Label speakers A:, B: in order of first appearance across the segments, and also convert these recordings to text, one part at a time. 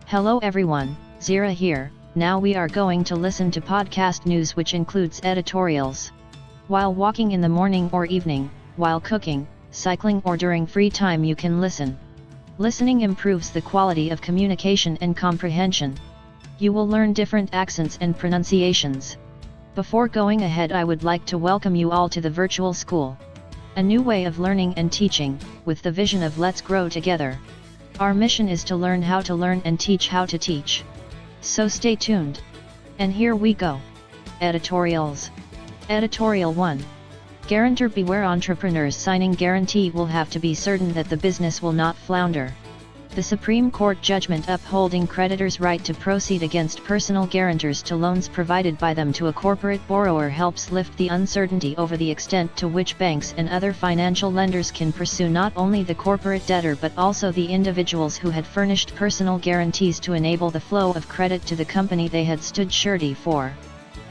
A: Hello everyone, Zira here. Now we are going to listen to podcast news which includes editorials. While walking in the morning or evening, while cooking, cycling or during free time you can listen. Listening improves the quality of communication and comprehension. You will learn different accents and pronunciations. Before going ahead, I would like to welcome you all to the virtual school. A new way of learning and teaching, with the vision of Let's Grow Together. Our mission is to learn how to learn and teach how to teach. So stay tuned. And here we go. Editorials. Editorial 1. Guarantor beware, entrepreneurs signing guarantee will have to be certain that the business will not flounder. The Supreme Court judgment upholding creditors' right to proceed against personal guarantors to loans provided by them to a corporate borrower helps lift the uncertainty over the extent to which banks and other financial lenders can pursue not only the corporate debtor but also the individuals who had furnished personal guarantees to enable the flow of credit to the company they had stood surety for.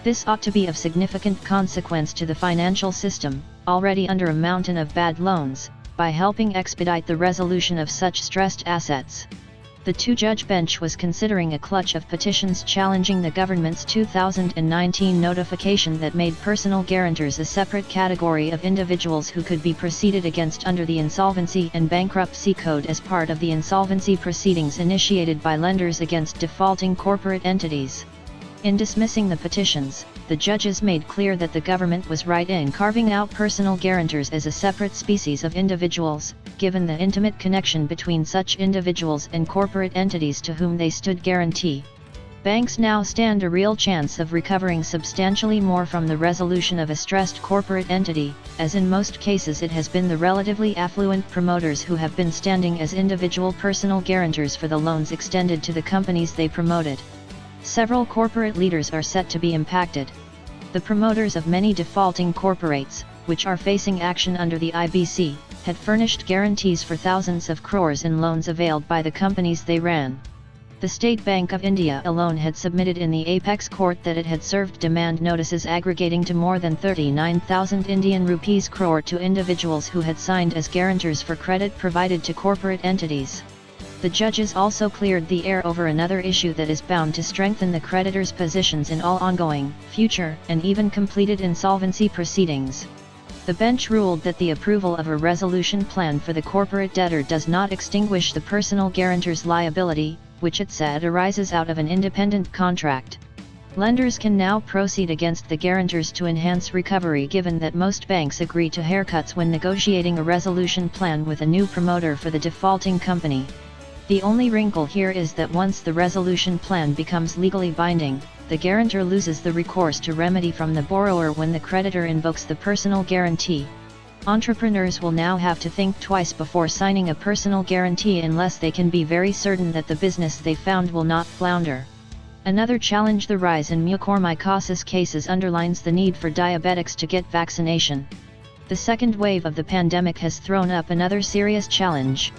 A: This ought to be of significant consequence to the financial system, already under a mountain of bad loans, by helping expedite the resolution of such stressed assets. The two-judge bench was considering a clutch of petitions challenging the government's 2019 notification that made personal guarantors a separate category of individuals who could be proceeded against under the Insolvency and Bankruptcy Code as part of the insolvency proceedings initiated by lenders against defaulting corporate entities. In dismissing the petitions, the judges made clear that the government was right in carving out personal guarantors as a separate species of individuals, given the intimate connection between such individuals and corporate entities to whom they stood guarantee. Banks now stand a real chance of recovering substantially more from the resolution of a stressed corporate entity, as in most cases it has been the relatively affluent promoters who have been standing as individual personal guarantors for the loans extended to the companies they promoted. Several corporate leaders are set to be impacted. The promoters of many defaulting corporates, which are facing action under the IBC, had furnished guarantees for thousands of crores in loans availed by the companies they ran. The State Bank of India alone had submitted in the apex court that it had served demand notices aggregating to more than 39,000 Indian rupees crore to individuals who had signed as guarantors for credit provided to corporate entities. The judges also cleared the air over another issue that is bound to strengthen the creditors' positions in all ongoing, future, and even completed insolvency proceedings. The bench ruled that the approval of a resolution plan for the corporate debtor does not extinguish the personal guarantor's liability, which it said arises out of an independent contract. Lenders can now proceed against the guarantors to enhance recovery, given that most banks agree to haircuts when negotiating a resolution plan with a new promoter for the defaulting company. The only wrinkle here is that once the resolution plan becomes legally binding, the guarantor loses the recourse to remedy from the borrower when the creditor invokes the personal guarantee. Entrepreneurs will now have to think twice before signing a personal guarantee unless they can be very certain that the business they found will not flounder. Another challenge: the rise in mucormycosis cases underlines the need for diabetics to get vaccination. The second wave of the pandemic has thrown up another serious challenge.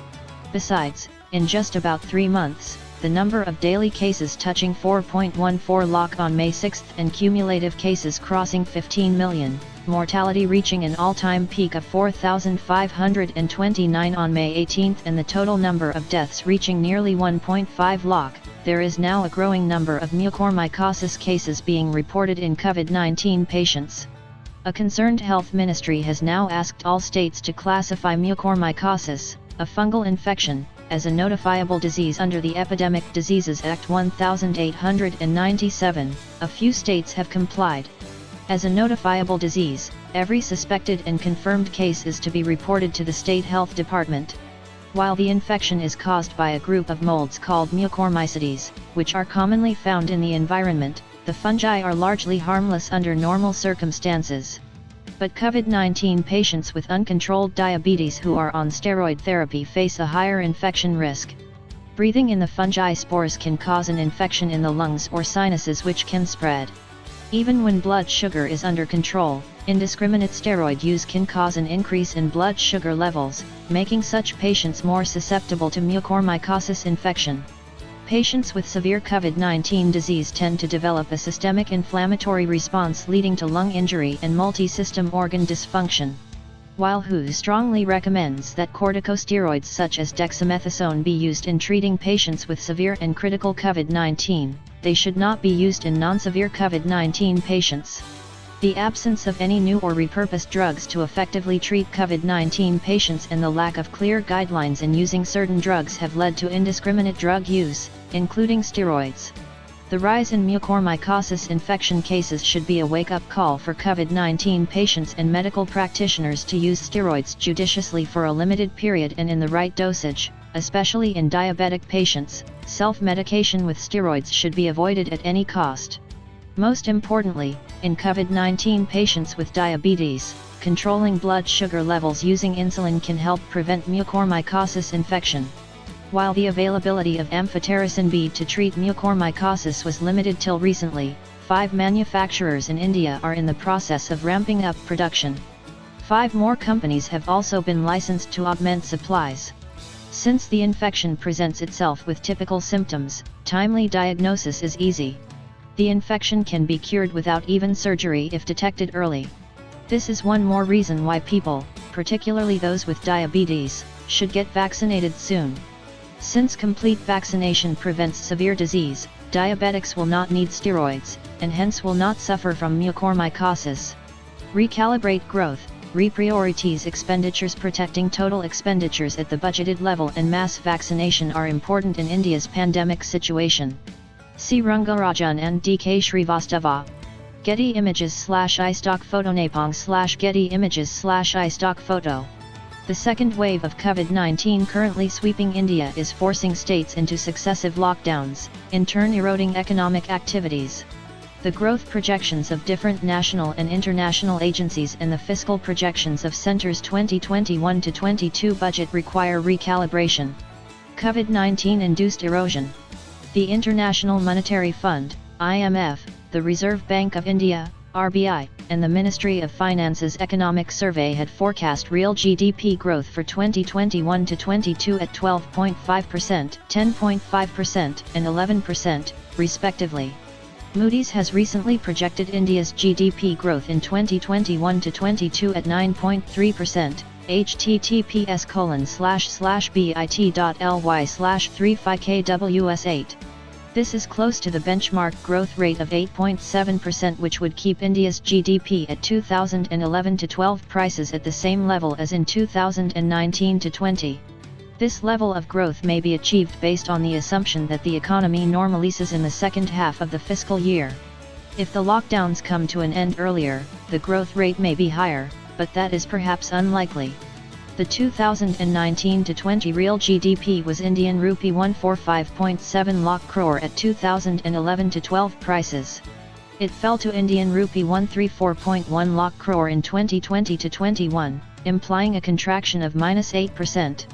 A: Besides, in just about 3 months, the number of daily cases touching 4.14 lakh on May 6 and cumulative cases crossing 15 million, mortality reaching an all-time peak of 4,529 on May 18 and the total number of deaths reaching nearly 1.5 lakh, there is now a growing number of mucormycosis cases being reported in COVID-19 patients. A concerned health ministry has now asked all states to classify mucormycosis, a fungal infection, as a notifiable disease under the Epidemic Diseases Act 1897. A few states have complied. As a notifiable disease, every suspected and confirmed case is to be reported to the state health department. While the infection is caused by a group of molds called mucormycetes, which are commonly found in the environment, the fungi are largely harmless under normal circumstances. But COVID-19 patients with uncontrolled diabetes who are on steroid therapy face a higher infection risk. Breathing in the fungi spores can cause an infection in the lungs or sinuses which can spread. Even when blood sugar is under control, indiscriminate steroid use can cause an increase in blood sugar levels, making such patients more susceptible to mucormycosis infection. Patients with severe COVID-19 disease tend to develop a systemic inflammatory response leading to lung injury and multi-system organ dysfunction. While WHO strongly recommends that corticosteroids such as dexamethasone be used in treating patients with severe and critical COVID-19, they should not be used in non-severe COVID-19 patients. The absence of any new or repurposed drugs to effectively treat COVID-19 patients and the lack of clear guidelines in using certain drugs have led to indiscriminate drug use, including steroids. The rise in mucormycosis infection cases should be a wake-up call for COVID-19 patients and medical practitioners to use steroids judiciously for a limited period and in the right dosage, especially in diabetic patients. Self-medication with steroids should be avoided at any cost. Most importantly, in COVID-19 patients with diabetes, controlling blood sugar levels using insulin can help prevent mucormycosis infection. While the availability of amphotericin B to treat mucormycosis was limited till recently, 5 manufacturers in India are in the process of ramping up production. 5 more companies have also been licensed to augment supplies. Since the infection presents itself with typical symptoms, timely diagnosis is easy. The infection can be cured without even surgery if detected early. This is one more reason why people, particularly those with diabetes, should get vaccinated soon. Since complete vaccination prevents severe disease, diabetics will not need steroids, and hence will not suffer from mucormycosis. Recalibrate growth, reprioritize expenditures. Protecting total expenditures at the budgeted level and mass vaccination are important in India's pandemic situation. See Rangarajan and DK Srivastava. Getty Images/iStock Photo Napong/Getty Images/iStock Photo. The second wave of COVID-19 currently sweeping India is forcing states into successive lockdowns, in turn eroding economic activities. The growth projections of different national and international agencies and the fiscal projections of centers' 2021-22 budget require recalibration. COVID-19-induced erosion. The International Monetary Fund, IMF, the Reserve Bank of India, RBI, and the Ministry of Finance's Economic Survey had forecast real GDP growth for 2021-22 at 12.5%, 10.5%, and 11%, respectively. Moody's has recently projected India's GDP growth in 2021-22 at 9.3%. https://bit.ly/35kws8. This is close to the benchmark growth rate of 8.7%, which would keep India's GDP at 2011-12 prices at the same level as in 2019-20. This level of growth may be achieved based on the assumption that the economy normalizes in the second half of the fiscal year. If the lockdowns come to an end earlier, the growth rate may be higher, but that is perhaps unlikely. The 2019-20 real GDP was Indian rupee 145.7 lakh crore at 2011-12 prices. It fell to Indian rupee 134.1 lakh crore in 2020-21, implying a contraction of -8%.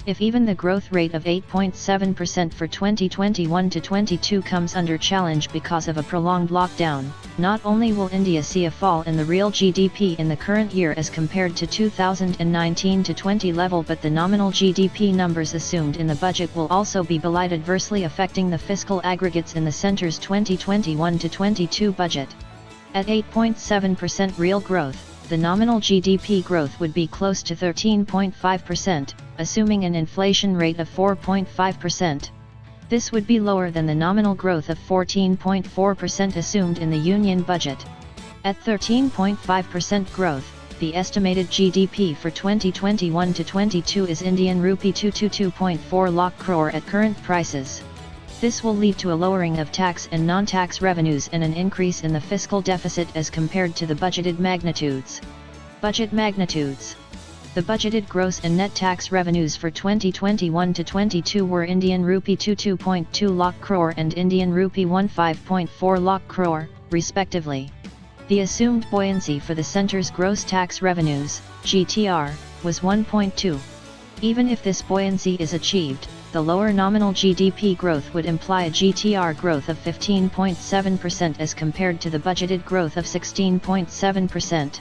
A: If even the growth rate of 8.7% for 2021-22 comes under challenge because of a prolonged lockdown, not only will India see a fall in the real GDP in the current year as compared to 2019-20 level, but the nominal GDP numbers assumed in the budget will also be belied, adversely affecting the fiscal aggregates in the centre's 2021-22 budget. At 8.7% real growth, the nominal GDP growth would be close to 13.5%, assuming an inflation rate of 4.5%. This would be lower than the nominal growth of 14.4% assumed in the Union budget. At 13.5% growth, the estimated GDP for 2021-22 is Indian rupee 222.4 lakh crore at current prices. This will lead to a lowering of tax and non-tax revenues and an increase in the fiscal deficit as compared to the budgeted magnitudes. Budget magnitudes. The budgeted gross and net tax revenues for 2021-22 were Indian rupee 22.2 lakh crore and Indian rupee 15.4 lakh crore, respectively. The assumed buoyancy for the centre's gross tax revenues, GTR, was 1.2. Even if this buoyancy is achieved, the lower nominal GDP growth would imply a GTR growth of 15.7% as compared to the budgeted growth of 16.7%.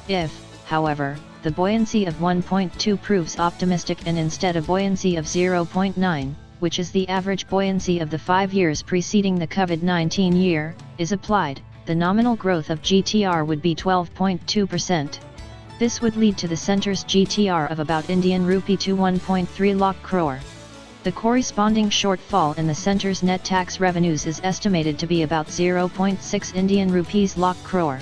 A: If, however, the buoyancy of 1.2 proves optimistic and instead a buoyancy of 0.9, which is the average buoyancy of the 5 years preceding the COVID-19 year, is applied, the nominal growth of GTR would be 12.2%. This would lead to the centre's GTR of about Indian rupee to 1.3 lakh crore. The corresponding shortfall in the centre's net tax revenues is estimated to be about 0.6 Indian rupees lakh crore.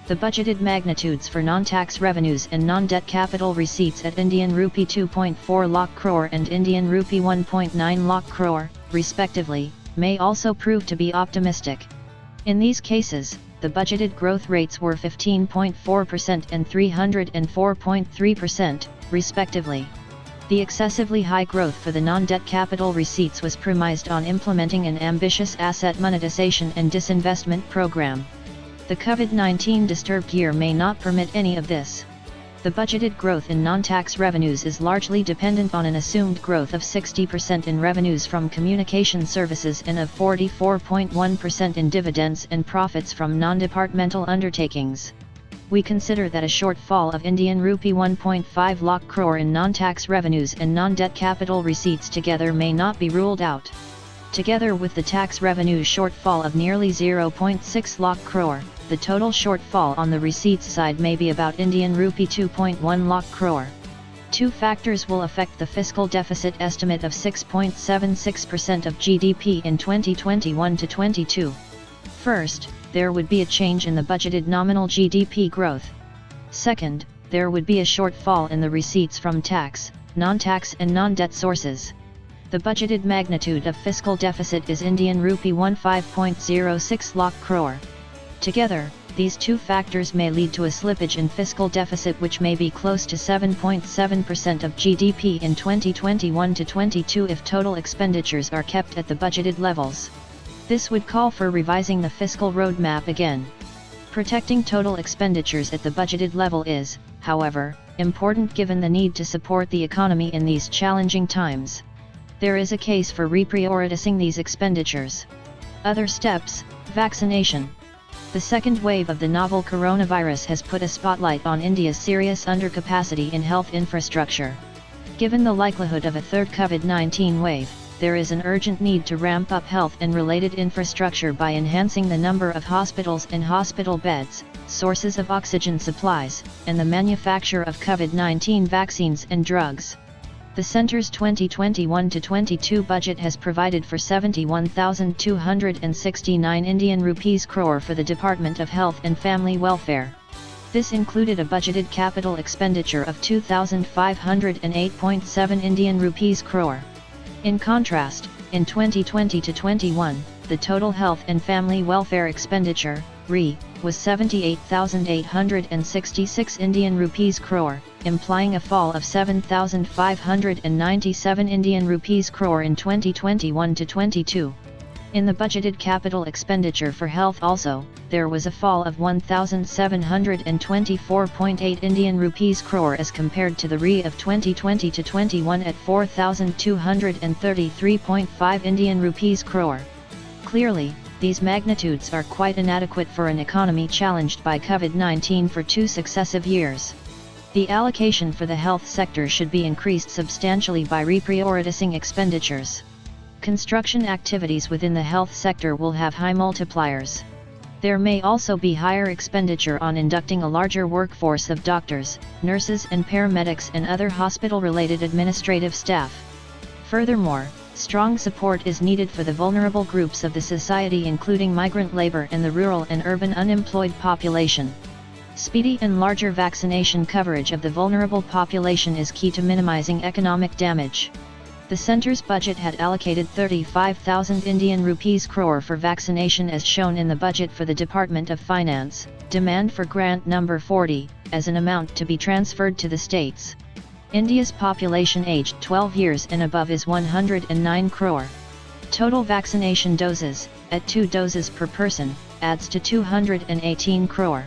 A: The budgeted magnitudes for non-tax revenues and non-debt capital receipts at Indian rupee 2.4 lakh crore and Indian rupee 1.9 lakh crore, respectively, may also prove to be optimistic. In these cases, the budgeted growth rates were 15.4% and 304.3%, respectively. The excessively high growth for the non-debt capital receipts was premised on implementing an ambitious asset monetization and disinvestment program. The COVID-19 disturbed year may not permit any of this. The budgeted growth in non-tax revenues is largely dependent on an assumed growth of 60% in revenues from communication services and of 44.1% in dividends and profits from non-departmental undertakings. We consider that a shortfall of Indian rupee 1.5 lakh crore in non-tax revenues and non-debt capital receipts together may not be ruled out. Together with the tax revenue shortfall of nearly 0.6 lakh crore, the total shortfall on the receipts side may be about Indian rupee 2.1 lakh crore. Two factors will affect the fiscal deficit estimate of 6.76% of GDP in 2021-22. First, there would be a change in the budgeted nominal GDP growth. Second, there would be a shortfall in the receipts from tax, non-tax and non-debt sources. The budgeted magnitude of fiscal deficit is Indian rupee 15.06 lakh crore. Together, these two factors may lead to a slippage in fiscal deficit which may be close to 7.7% of GDP in 2021-22 if total expenditures are kept at the budgeted levels. This would call for revising the fiscal roadmap again. Protecting total expenditures at the budgeted level is, however, important given the need to support the economy in these challenging times. There is a case for reprioritizing these expenditures. Other steps: vaccination. The second wave of the novel coronavirus has put a spotlight on India's serious undercapacity in health infrastructure. Given the likelihood of a third COVID-19 wave, there is an urgent need to ramp up health and related infrastructure by enhancing the number of hospitals and hospital beds, sources of oxygen supplies, and the manufacture of COVID-19 vaccines and drugs. The centre's 2021-22 budget has provided for 71,269 Indian rupees crore for the Department of Health and Family Welfare. This included a budgeted capital expenditure of 2,508.7 Indian rupees crore. In contrast, in 2020-21, the total health and family welfare expenditure, RE, was 78,866 Indian rupees crore, implying a fall of 7,597 Indian rupees crore in 2021-22. In the budgeted capital expenditure for health also, there was a fall of 1,724.8 Indian rupees crore as compared to the RE of 2020-21 at 4,233.5 Indian rupees crore. Clearly, these magnitudes are quite inadequate for an economy challenged by COVID-19 for 2 successive years. The allocation for the health sector should be increased substantially by reprioritizing expenditures. Construction activities within the health sector will have high multipliers. There may also be higher expenditure on inducting a larger workforce of doctors, nurses and paramedics and other hospital-related administrative staff. Furthermore, strong support is needed for the vulnerable groups of the society including migrant labor and the rural and urban unemployed population. Speedy and larger vaccination coverage of the vulnerable population is key to minimizing economic damage. The centre's budget had allocated 35,000 Indian rupees crore for vaccination as shown in the budget for the Department of Finance, demand for grant number 40, as an amount to be transferred to the states. India's population aged 12 years and above is 109 crore. Total vaccination doses, at 2 doses per person, adds to 218 crore.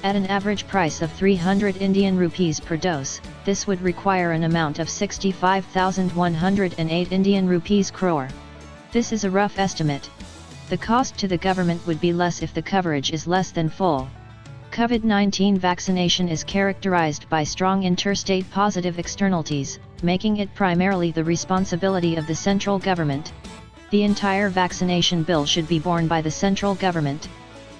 A: At an average price of 300 Indian rupees per dose, this would require an amount of 65,108 Indian rupees crore. This is a rough estimate. The cost to the government would be less if the coverage is less than full. COVID-19 vaccination is characterized by strong interstate positive externalities, making it primarily the responsibility of the central government. The entire vaccination bill should be borne by the central government.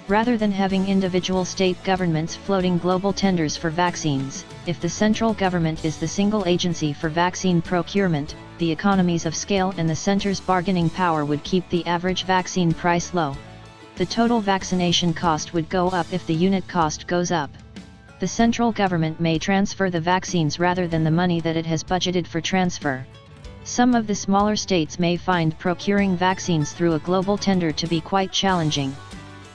A: Rather than having individual state governments floating global tenders for vaccines, if the central government is the single agency for vaccine procurement, the economies of scale and the center's bargaining power would keep the average vaccine price low. The total vaccination cost would go up if the unit cost goes up. The central government may transfer the vaccines rather than the money that it has budgeted for transfer. Some of the smaller states may find procuring vaccines through a global tender to be quite challenging.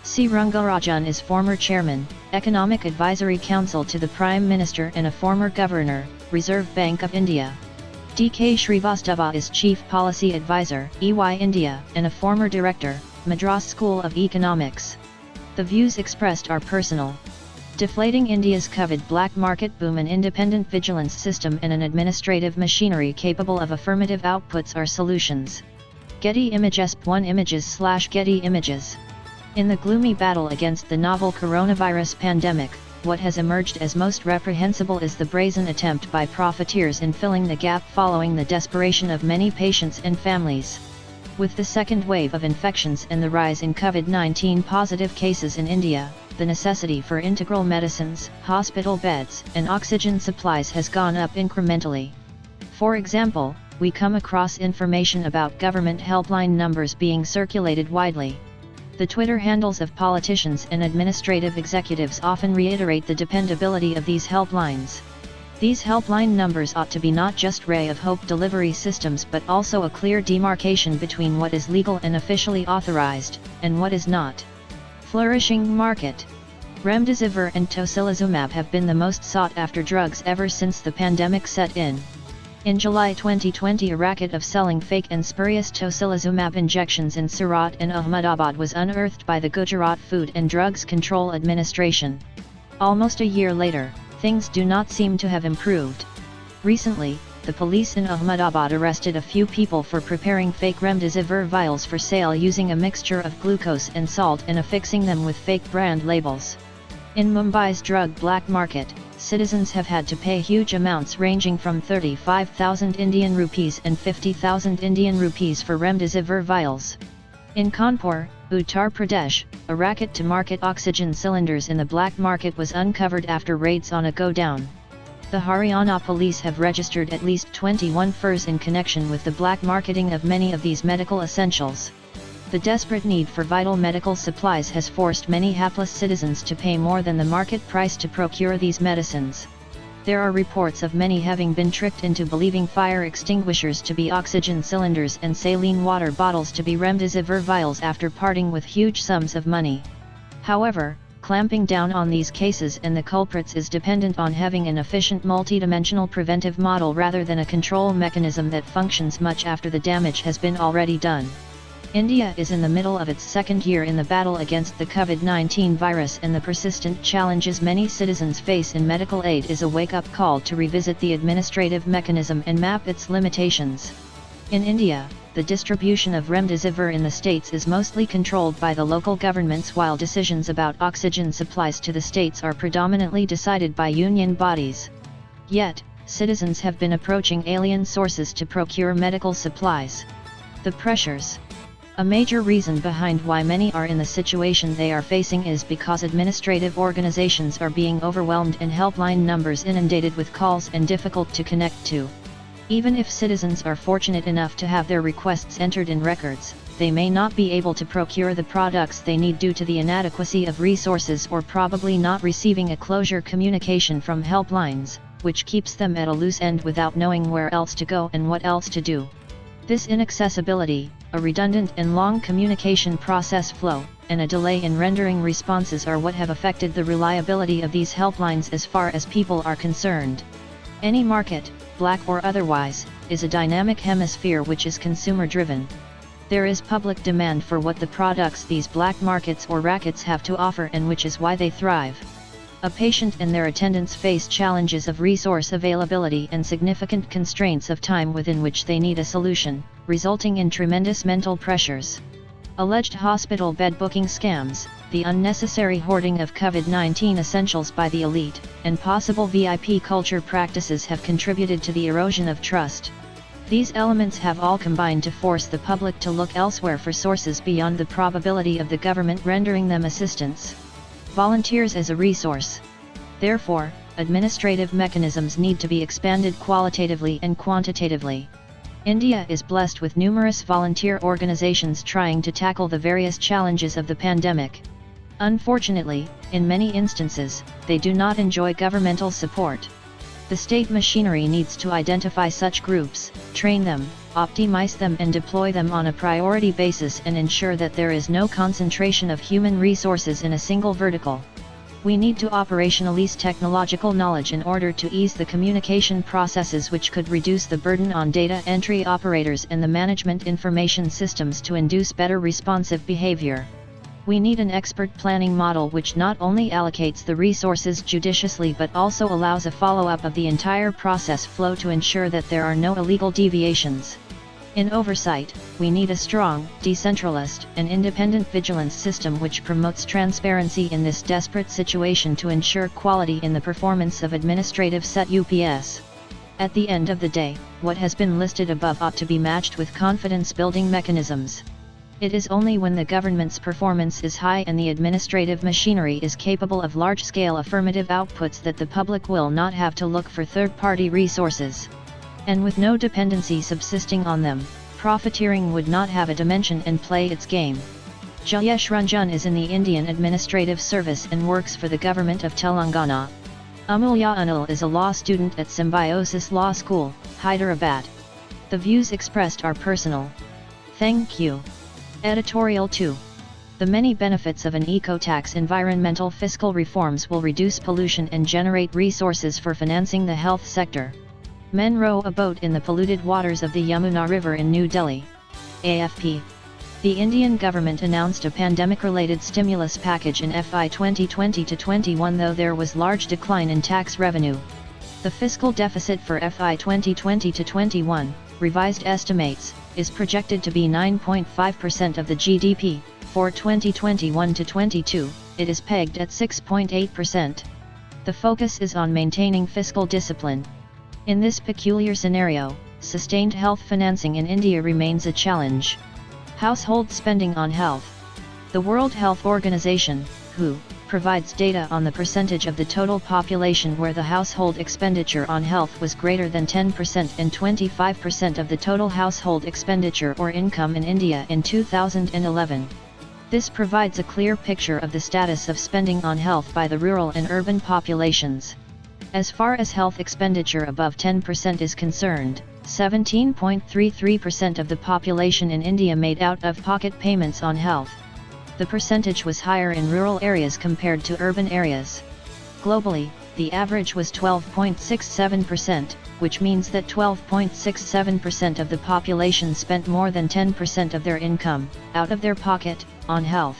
A: C. Rangarajan is former chairman, Economic Advisory Council to the Prime Minister and a former governor, Reserve Bank of India. D.K. Srivastava is Chief Policy Advisor, EY India, and a former director, Madras School of Economics. The views expressed are personal. Deflating India's COVID black market boom, an independent vigilance system and an administrative machinery capable of affirmative outputs are solutions. Getty Images. 1 Images/Getty Images. In the gloomy battle against the novel coronavirus pandemic, what has emerged as most reprehensible is the brazen attempt by profiteers in filling the gap following the desperation of many patients and families. With the second wave of infections and the rise in COVID-19 positive cases in India, the necessity for integral medicines, hospital beds, and oxygen supplies has gone up incrementally. For example, we come across information about government helpline numbers being circulated widely. The Twitter handles of politicians and administrative executives often reiterate the dependability of these helplines. These helpline numbers ought to be not just ray of hope delivery systems but also a clear demarcation between what is legal and officially authorized, and what is not. Flourishing market. Remdesivir and tocilizumab have been the most sought-after drugs ever since the pandemic set in. In July 2020, a racket of selling fake and spurious tocilizumab injections in Surat and Ahmedabad was unearthed by the Gujarat Food and Drugs Control Administration. Almost a year later, things do not seem to have improved. Recently, the police in Ahmedabad arrested a few people for preparing fake remdesivir vials for sale using a mixture of glucose and salt and affixing them with fake brand labels. In Mumbai's drug black market, citizens have had to pay huge amounts ranging from 35,000 Indian rupees and 50,000 Indian rupees for remdesivir vials. In Kanpur, Uttar Pradesh, a racket to market oxygen cylinders in the black market was uncovered after raids on a godown. The Haryana police have registered at least 21 FIRs in connection with the black marketing of many of these medical essentials. The desperate need for vital medical supplies has forced many hapless citizens to pay more than the market price to procure these medicines. There are reports of many having been tricked into believing fire extinguishers to be oxygen cylinders and saline water bottles to be remdesivir vials after parting with huge sums of money. However, clamping down on these cases and the culprits is dependent on having an efficient multidimensional preventive model rather than a control mechanism that functions much after the damage has been already done. India is in the middle of its second year in the battle against the COVID-19 virus, and the persistent challenges many citizens face in medical aid is a wake-up call to revisit the administrative mechanism and map its limitations. In India, the distribution of remdesivir in the states is mostly controlled by the local governments, while decisions about oxygen supplies to the states are predominantly decided by union bodies. Yet, citizens have been approaching alien sources to procure medical supplies. The pressures. A major reason behind why many are in the situation they are facing is because administrative organizations are being overwhelmed and helpline numbers inundated with calls and difficult to connect to. Even if citizens are fortunate enough to have their requests entered in records, they may not be able to procure the products they need due to the inadequacy of resources or probably not receiving a closure communication from helplines, which keeps them at a loose end without knowing where else to go and what else to do. This inaccessibility, a redundant and long communication process flow, and a delay in rendering responses are what have affected the reliability of these helplines as far as people are concerned. Any market, black or otherwise, is a dynamic hemisphere which is consumer-driven. There is public demand for what the products these black markets or rackets have to offer, and which is why they thrive. A patient and their attendants face challenges of resource availability and significant constraints of time within which they need a solution, resulting in tremendous mental pressures. Alleged hospital bed booking scams, the unnecessary hoarding of COVID-19 essentials by the elite, and possible VIP culture practices have contributed to the erosion of trust. These elements have all combined to force the public to look elsewhere for sources beyond the probability of the government rendering them assistance. Volunteers as a resource. Therefore, administrative mechanisms need to be expanded qualitatively and quantitatively. India is blessed with numerous volunteer organizations trying to tackle the various challenges of the pandemic. Unfortunately, in many instances, they do not enjoy governmental support. The state machinery needs to identify such groups, train them, optimize them and deploy them on a priority basis and ensure that there is no concentration of human resources in a single vertical. We need to operationalize technological knowledge in order to ease the communication processes which could reduce the burden on data entry operators and the management information systems to induce better responsive behavior. We need an expert planning model which not only allocates the resources judiciously but also allows a follow-up of the entire process flow to ensure that there are no illegal deviations. In oversight, we need a strong, decentralized, and independent vigilance system which promotes transparency in this desperate situation to ensure quality in the performance of administrative set UPS. At the end of the day, what has been listed above ought to be matched with confidence-building mechanisms. It is only when the government's performance is high and the administrative machinery is capable of large-scale affirmative outputs that the public will not have to look for third-party resources. And with no dependency subsisting on them, profiteering would not have a dimension and play its game. Jayesh Ranjan is in the Indian Administrative Service and works for the government of Telangana. Amulya Anil is a law student at Symbiosis Law School, Hyderabad. The views expressed are personal. Thank you. Editorial 2. The many benefits of an eco-tax. Environmental fiscal reforms will reduce pollution and generate resources for financing the health sector. Men row a boat in the polluted waters of the Yamuna River in New Delhi. AFP. The Indian government announced a pandemic-related stimulus package in FY 2020-21 though there was large decline in tax revenue. The fiscal deficit for FY 2020-21, revised estimates, is projected to be 9.5% of the GDP. For 2021-22, it is pegged at 6.8%. The focus is on maintaining fiscal discipline. In this peculiar scenario, sustained health financing in India remains a challenge. Household spending on health. The World Health Organization, WHO, provides data on the percentage of the total population where the household expenditure on health was greater than 10% and 25% of the total household expenditure or income in India in 2011. This provides a clear picture of the status of spending on health by the rural and urban populations. As far as health expenditure above 10% is concerned, 17.33% of the population in India made out-of-pocket payments on health. The percentage was higher in rural areas compared to urban areas. Globally, the average was 12.67%, which means that 12.67% of the population spent more than 10% of their income, out of their pocket, on health.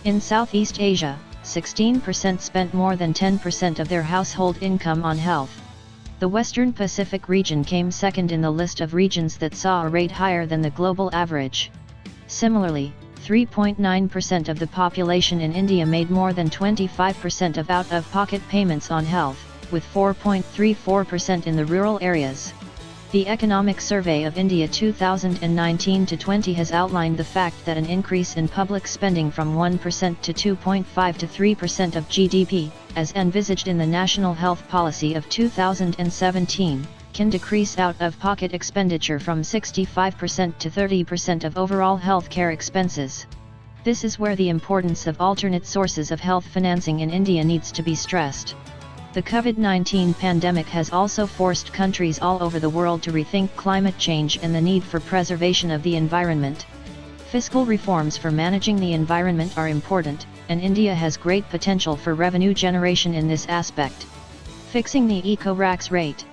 A: In Southeast Asia, 16% spent more than 10% of their household income on health. The Western Pacific region came second in the list of regions that saw a rate higher than the global average. Similarly, 3.9% of the population in India made more than 25% of out-of-pocket payments on health, with 4.34% in the rural areas. The Economic Survey of India 2019-20 has outlined the fact that an increase in public spending from 1% to 2.5 to 3% of GDP, as envisaged in the National Health Policy of 2017, can decrease out-of-pocket expenditure from 65% to 30% of overall healthcare expenses. This is where the importance of alternate sources of health financing in India needs to be stressed. The COVID-19 pandemic has also forced countries all over the world to rethink climate change and the need for preservation of the environment. Fiscal reforms for managing the environment are important, and India has great potential for revenue generation in this aspect. Fixing the eco-tax rate.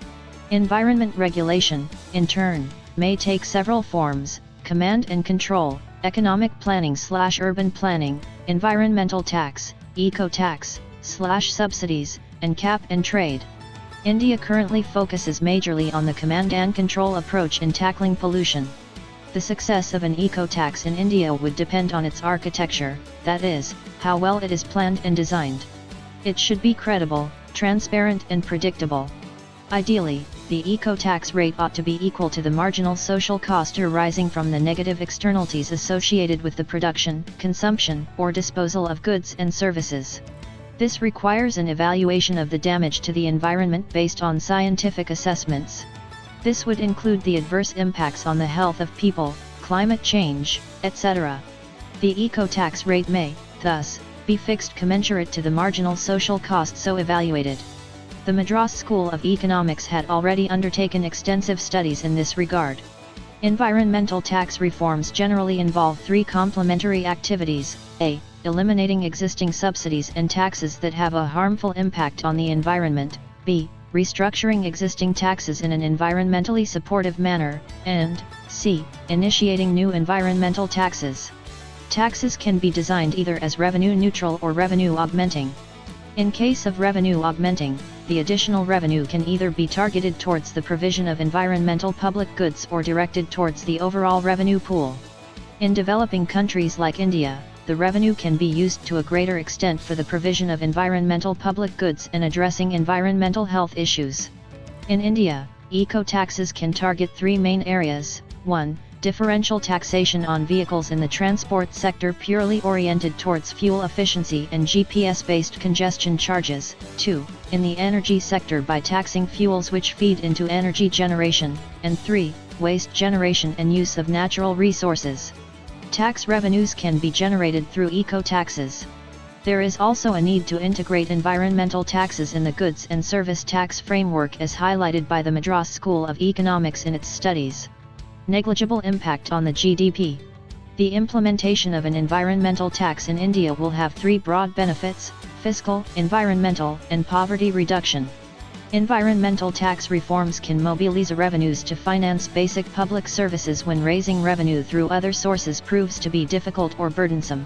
A: Environment regulation, in turn, may take several forms: command and control, economic planning/urban planning, environmental tax, eco-tax/subsidies, and cap and trade. India currently focuses majorly on the command and control approach in tackling pollution. The success of an eco-tax in India would depend on its architecture, that is, how well it is planned and designed. It should be credible, transparent and predictable. Ideally, the eco-tax rate ought to be equal to the marginal social cost arising from the negative externalities associated with the production, consumption, or disposal of goods and services. This requires an evaluation of the damage to the environment based on scientific assessments. This would include the adverse impacts on the health of people, climate change, etc. The eco-tax rate may, thus, be fixed commensurate to the marginal social cost so evaluated. The Madras School of Economics had already undertaken extensive studies in this regard. Environmental tax reforms generally involve three complementary activities: a. Eliminating existing subsidies and taxes that have a harmful impact on the environment, b. Restructuring existing taxes in an environmentally supportive manner, and c. Initiating new environmental taxes. Taxes can be designed either as revenue neutral or revenue augmenting. In case of revenue augmenting, the additional revenue can either be targeted towards the provision of environmental public goods or directed towards the overall revenue pool. In developing countries like India, the revenue can be used to a greater extent for the provision of environmental public goods and addressing environmental health issues. In India, eco-taxes can target three main areas: 1. Differential taxation on vehicles in the transport sector purely oriented towards fuel efficiency and GPS-based congestion charges; 2. In the energy sector by taxing fuels which feed into energy generation; and 3. Waste generation and use of natural resources. Tax revenues can be generated through eco-taxes. There is also a need to integrate environmental taxes in the goods and service tax framework as highlighted by the Madras School of Economics in its studies. Negligible impact on the GDP. The implementation of an environmental tax in India will have three broad benefits: fiscal, environmental, and poverty reduction. Environmental tax reforms can mobilize revenues to finance basic public services when raising revenue through other sources proves to be difficult or burdensome.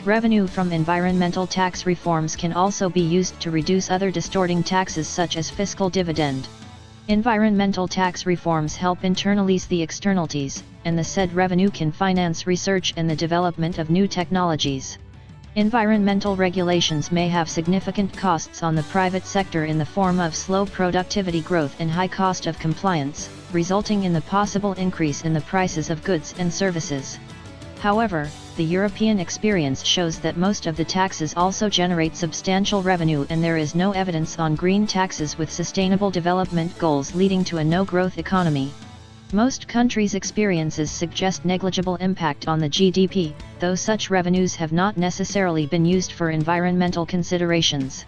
A: Revenue from environmental tax reforms can also be used to reduce other distorting taxes such as fiscal dividend. Environmental tax reforms help internalize the externalities, and the said revenue can finance research and the development of new technologies. Environmental regulations may have significant costs on the private sector in the form of slow productivity growth and high cost of compliance, resulting in the possible increase in the prices of goods and services. However, the European experience shows that most of the taxes also generate substantial revenue, and there is no evidence on green taxes with sustainable development goals leading to a no-growth economy. Most countries' experiences suggest negligible impact on the GDP, though such revenues have not necessarily been used for environmental considerations.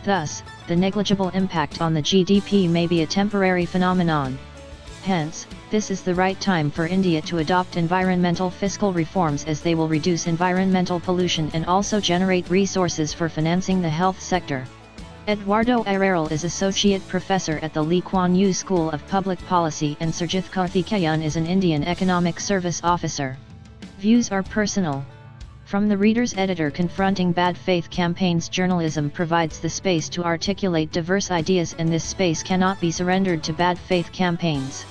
A: Thus, the negligible impact on the GDP may be a temporary phenomenon. Hence, this is the right time for India to adopt environmental fiscal reforms, as they will reduce environmental pollution and also generate resources for financing the health sector. Eduardo Arrarel is Associate Professor at the Lee Kuan Yew School of Public Policy, and Surjit Karthikeyan is an Indian Economic Service Officer. Views are personal. From the Reader's Editor, confronting bad faith campaigns. Journalism provides the space to articulate diverse ideas, and this space cannot be surrendered to bad faith campaigns.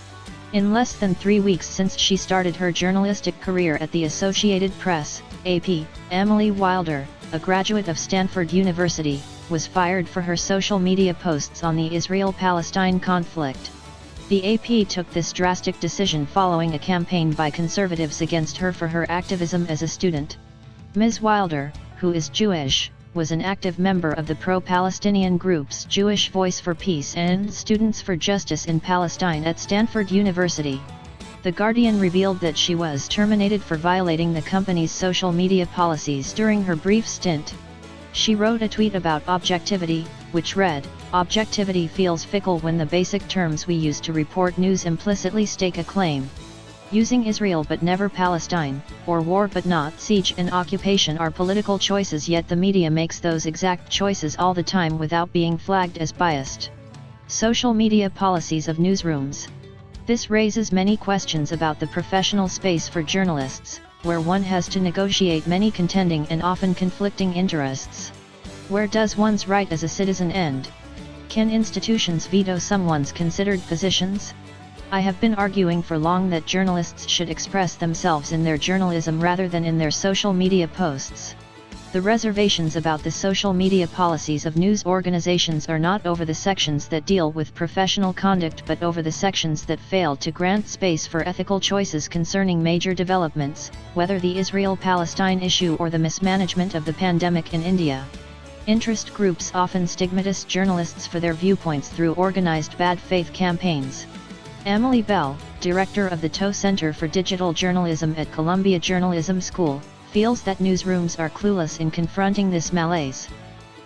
A: In less than 3 weeks since she started her journalistic career at the Associated Press, AP, Emily Wilder, a graduate of Stanford University, was fired for her social media posts on the Israel-Palestine conflict. The AP took this drastic decision following a campaign by conservatives against her for her activism as a student. Ms. Wilder, who is Jewish, was an active member of the pro-Palestinian groups Jewish Voice for Peace and Students for Justice in Palestine at Stanford University. The Guardian revealed that she was terminated for violating the company's social media policies during her brief stint. She wrote a tweet about objectivity, which read, "Objectivity feels fickle when the basic terms we use to report news implicitly stake a claim. Using Israel but never Palestine, or war but not siege and occupation are political choices, yet the media makes those exact choices all the time without being flagged as biased." Social media policies of newsrooms. This raises many questions about the professional space for journalists, where one has to negotiate many contending and often conflicting interests. Where does one's right as a citizen end? Can institutions veto someone's considered positions? I have been arguing for long that journalists should express themselves in their journalism rather than in their social media posts. The reservations about the social media policies of news organizations are not over the sections that deal with professional conduct but over the sections that fail to grant space for ethical choices concerning major developments, whether the Israel-Palestine issue or the mismanagement of the pandemic in India. Interest groups often stigmatize journalists for their viewpoints through organized bad faith campaigns. Emily Bell, director of the Toe Center for Digital Journalism at Columbia Journalism School, feels that newsrooms are clueless in confronting this malaise.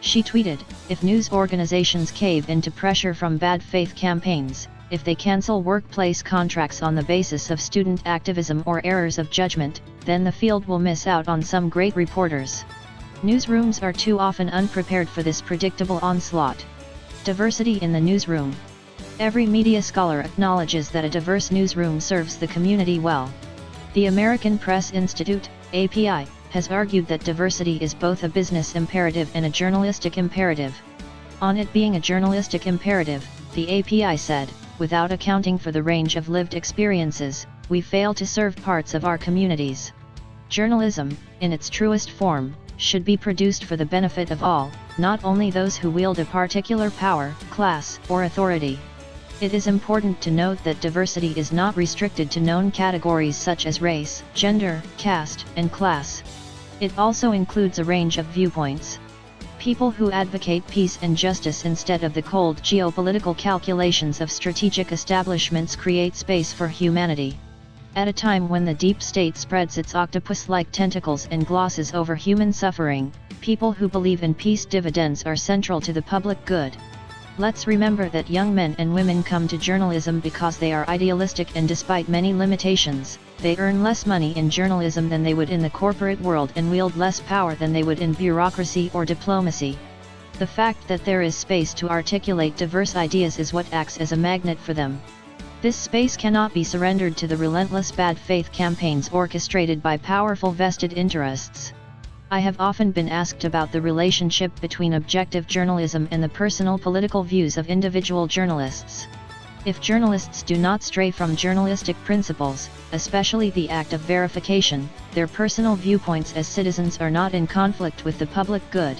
A: She tweeted, "If news organizations cave into pressure from bad faith campaigns, if they cancel workplace contracts on the basis of student activism or errors of judgment, then the field will miss out on some great reporters." Newsrooms are too often unprepared for this predictable onslaught. Diversity in the newsroom. Every media scholar acknowledges that a diverse newsroom serves the community well. The American Press Institute, API, has argued that diversity is both a business imperative and a journalistic imperative. On it being a journalistic imperative, the API said, "Without accounting for the range of lived experiences, we fail to serve parts of our communities." Journalism, in its truest form, should be produced for the benefit of all, not only those who wield a particular power, class, or authority. It is important to note that diversity is not restricted to known categories such as race, gender, caste, and class. It also includes a range of viewpoints. People who advocate peace and justice instead of the cold geopolitical calculations of strategic establishments create space for humanity. At a time when the deep state spreads its octopus-like tentacles and glosses over human suffering, people who believe in peace dividends are central to the public good. Let's remember that young men and women come to journalism because they are idealistic, and despite many limitations, they earn less money in journalism than they would in the corporate world and wield less power than they would in bureaucracy or diplomacy. The fact that there is space to articulate diverse ideas is what acts as a magnet for them. This space cannot be surrendered to the relentless bad faith campaigns orchestrated by powerful vested interests. I have often been asked about the relationship between objective journalism and the personal political views of individual journalists. If journalists do not stray from journalistic principles, especially the act of verification, their personal viewpoints as citizens are not in conflict with the public good.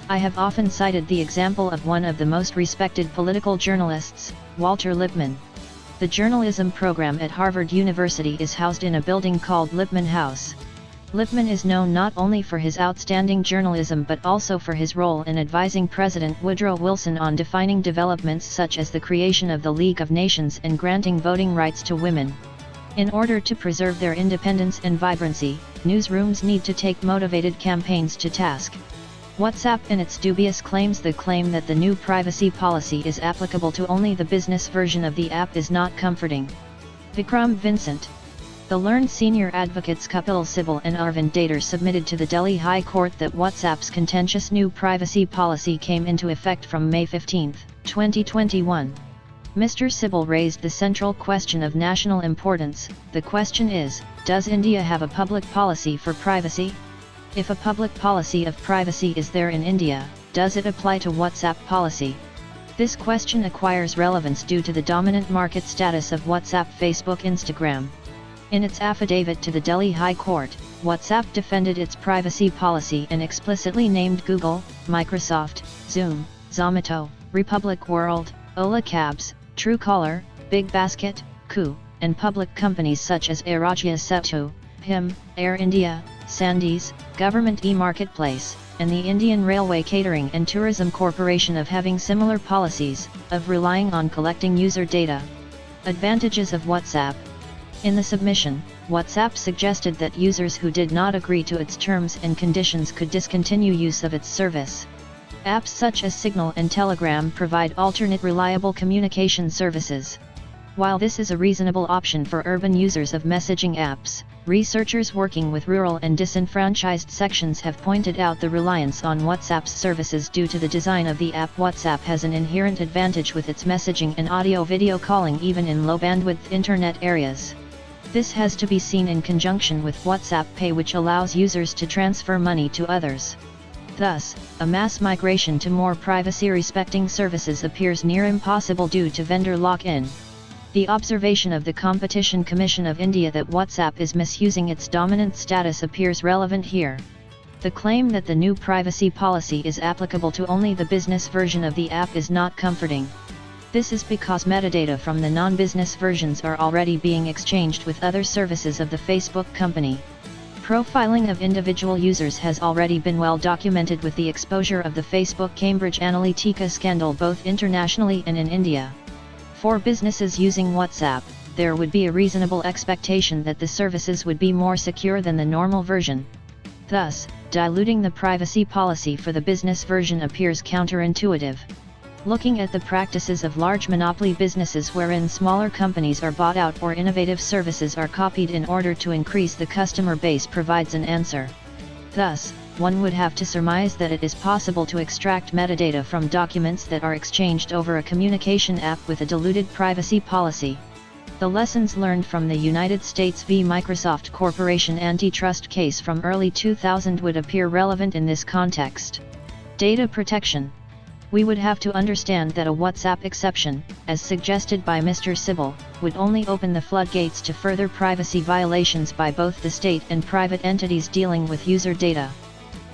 A: I have often cited the example of one of the most respected political journalists, Walter Lippmann. The journalism program at Harvard University is housed in a building called Lippmann House. Lippmann is known not only for his outstanding journalism but also for his role in advising President Woodrow Wilson on defining developments such as the creation of the League of Nations and granting voting rights to women. In order to preserve their independence and vibrancy, newsrooms need to take motivated campaigns to task. WhatsApp in its dubious claims the claim that the new privacy policy is applicable to only the business version of the app is not comforting. Vikram Vincent. The learned senior advocates Kapil Sibal and Arvind Datar submitted to the Delhi High Court that WhatsApp's contentious new privacy policy came into effect from May 15, 2021. Mr. Sibal raised the central question of national importance. The question is, does India have a public policy for privacy? If a public policy of privacy is there in India, does it apply to WhatsApp policy? This question acquires relevance due to the dominant market status of WhatsApp, Facebook, Instagram. In its affidavit to the Delhi High Court, WhatsApp defended its privacy policy and explicitly named Google, Microsoft, Zoom, Zomato, Republic World, Ola Cabs, Truecaller, Big Basket, Koo, and public companies such as Airajya Setu, PIM, Air India, Sandees, Government e-Marketplace, and the Indian Railway Catering and Tourism Corporation of having similar policies, of relying on collecting user data. Advantages of WhatsApp. In the submission, WhatsApp suggested that users who did not agree to its terms and conditions could discontinue use of its service. Apps such as Signal and Telegram provide alternate reliable communication services. While this is a reasonable option for urban users of messaging apps, researchers working with rural and disenfranchised sections have pointed out the reliance on WhatsApp's services due to the design of the app. WhatsApp has an inherent advantage with its messaging and audio-video calling even in low-bandwidth internet areas. This has to be seen in conjunction with WhatsApp Pay, which allows users to transfer money to others. Thus, a mass migration to more privacy-respecting services appears near impossible due to vendor lock-in. The observation of the Competition Commission of India that WhatsApp is misusing its dominant status appears relevant here. The claim that the new privacy policy is applicable to only the business version of the app is not comforting. This is because metadata from the non-business versions are already being exchanged with other services of the Facebook company. Profiling of individual users has already been well documented with the exposure of the Facebook Cambridge Analytica scandal both internationally and in India. For businesses using WhatsApp, there would be a reasonable expectation that the services would be more secure than the normal version. Thus, diluting the privacy policy for the business version appears counterintuitive. Looking at the practices of large monopoly businesses wherein smaller companies are bought out or innovative services are copied in order to increase the customer base provides an answer. Thus, one would have to surmise that it is possible to extract metadata from documents that are exchanged over a communication app with a diluted privacy policy. The lessons learned from the United States v. Microsoft Corporation antitrust case from early 2000 would appear relevant in this context. Data protection. We would have to understand that a WhatsApp exception, as suggested by Mr. Sybil, would only open the floodgates to further privacy violations by both the state and private entities dealing with user data.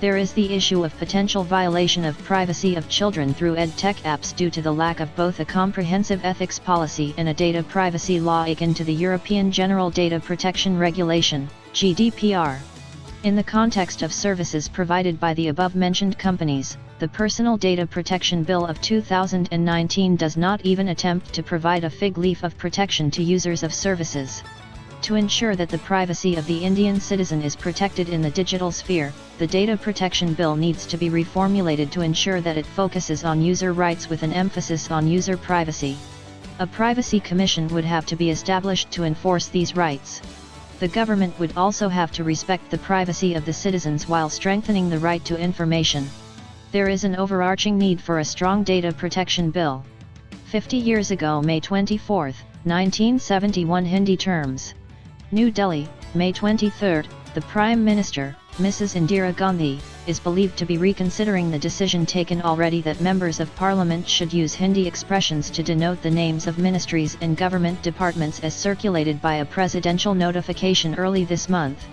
A: There is the issue of potential violation of privacy of children through ed-tech apps due to the lack of both a comprehensive ethics policy and a data privacy law akin to the European General Data Protection Regulation, GDPR. In the context of services provided by the above-mentioned companies, the Personal Data Protection Bill of 2019 does not even attempt to provide a fig leaf of protection to users of services. To ensure that the privacy of the Indian citizen is protected in the digital sphere, the Data Protection Bill needs to be reformulated to ensure that it focuses on user rights with an emphasis on user privacy. A privacy commission would have to be established to enforce these rights. The government would also have to respect the privacy of the citizens while strengthening the right to information. There is an overarching need for a strong data protection bill. 50 years ago, May 24, 1971. Hindi terms. New Delhi, May 23, the Prime Minister, Mrs. Indira Gandhi, is believed to be reconsidering the decision taken already that members of Parliament should use Hindi expressions to denote the names of ministries and government departments as circulated by a presidential notification early this month.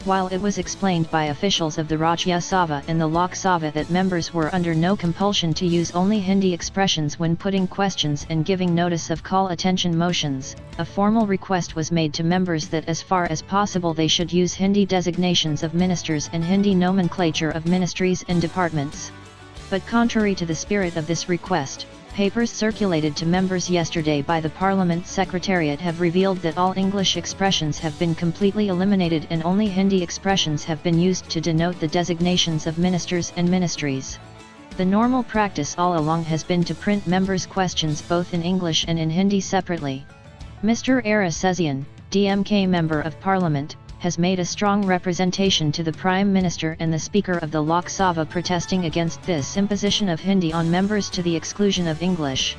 A: While it was explained by officials of the Rajya Sabha and the Lok Sabha that members were under no compulsion to use only Hindi expressions when putting questions and giving notice of call attention motions, a formal request was made to members that as far as possible they should use Hindi designations of ministers and Hindi nomenclature of ministries and departments. But contrary to the spirit of this request, papers circulated to members yesterday by the Parliament Secretariat have revealed that all English expressions have been completely eliminated and only Hindi expressions have been used to denote the designations of ministers and ministries. The normal practice all along has been to print members' questions both in English and in Hindi separately. Mr. Ara Sezian, DMK Member of Parliament, has made a strong representation to the Prime Minister and the Speaker of the Lok Sabha protesting against this imposition of Hindi on members to the exclusion of English.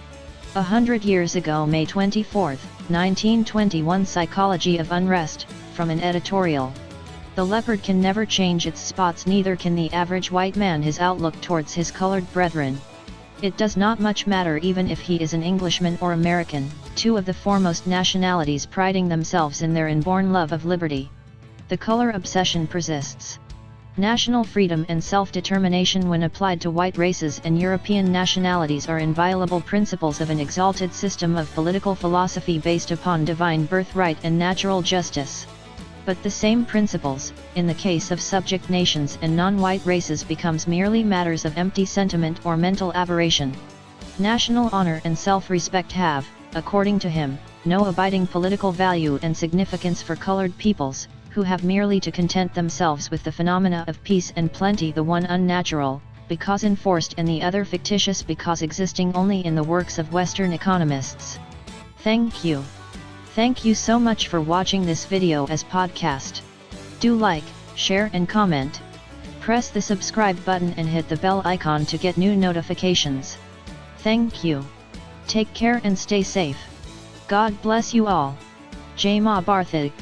A: 100 years ago, May 24, 1921. Psychology of Unrest, from an editorial. The leopard can never change its spots, neither can the average white man his outlook towards his colored brethren. It does not much matter even if he is an Englishman or American, two of the foremost nationalities priding themselves in their inborn love of liberty. The color obsession persists. National freedom and self-determination when applied to white races and European nationalities are inviolable principles of an exalted system of political philosophy based upon divine birthright and natural justice. But the same principles, in the case of subject nations and non-white races, becomes merely matters of empty sentiment or mental aberration. National honor and self-respect have, according to him, no abiding political value and significance for colored peoples, who have merely to content themselves with the phenomena of peace and plenty, the one unnatural, because enforced, and the other fictitious because existing only in the works of Western economists. Thank you. Thank you so much for watching this video as podcast. Do like, share and comment. Press the subscribe button and hit the bell icon to get new notifications. Thank you. Take care and stay safe. God bless you all. Jai Ma Bharti.